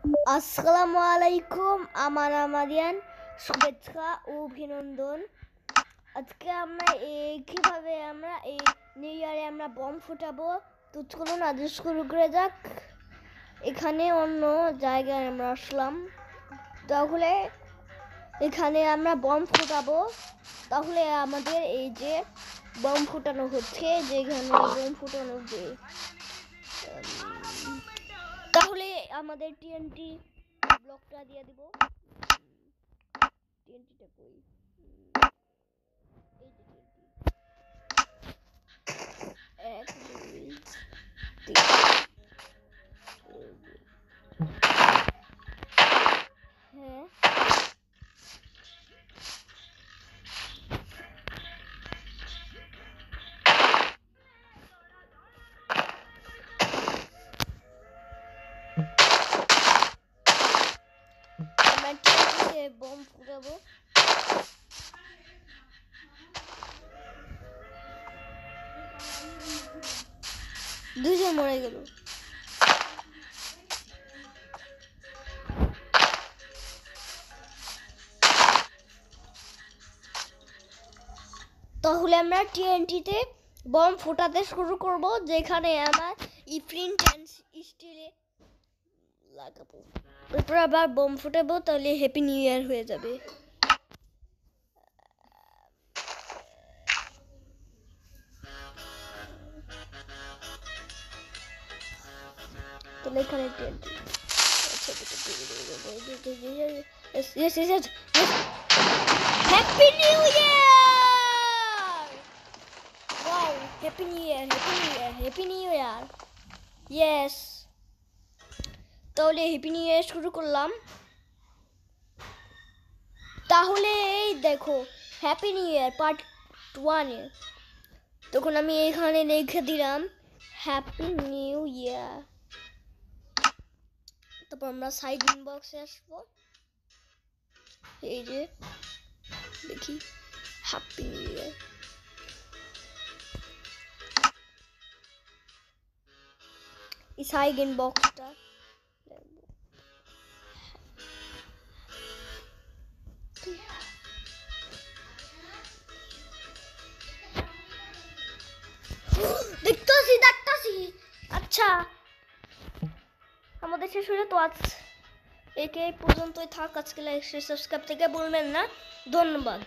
আসসালামু আলাইকুম, আমার আমাদিয়ান শুভেচ্ছা ও অভিনন্দন। আজকে আমরা কিভাবে আমরা এই নিউ ইয়ারে আমরা বম ফুটাবো, তো চলুন আজ শুরু করে যাক। এখানে অন্য জায়গায় আমরা আসলাম, তাহলে এখানে আমরা বম ফুটাবো। তাহলে আমাদের এই যে বম ফুটানো হচ্ছে, যেখানে বম ফুটানো যে তাহলে আমাদের টিএনটি ব্লকটা দিয়ে দিব। টিএনটিটা কই? এই যে টিএনটি 1 2 3 হ্যাঁ, আমরা টিএনটিতে বম ফুটাবো। দুজন মরে গেল। তাহলে আমরা টিএনটিতে বম ফোটাতে শুরু করব, যেখানে আমার ইফ্রিন্ট অ্যান্ড স্টিলে লাগাবো। এরপর আবার বম ফুটাবো, তাহলে হ্যাপি নিউ ইয়ার হয়ে যাবে। তাহলে এখানে TNT happy new year! Wow, happy new year, happy new year, happy new year. Yes, তাহলে হ্যাপি নিউ ইয়ার শুরু করলাম। তাহলে এই দেখো, হ্যাপি নিউ ইয়ার পার্ট 1 এ তখন আমি এখানে লিখে দিলাম হ্যাপি নিউ ইয়ার। তারপর আমরা সাইড ইনবক্সে আসবো, এই যে দেখি হ্যাপি নিউ ইয়ার। এই সাইড ইনবক্সটা দেখতেছি। আচ্ছা, আমাদের শেষ হলে তো আজ এই পর্যন্তই থাক। আজকে লাইক শেয়ার সাবস্ক্রাইব থেকে বলবেন না। ধন্যবাদ।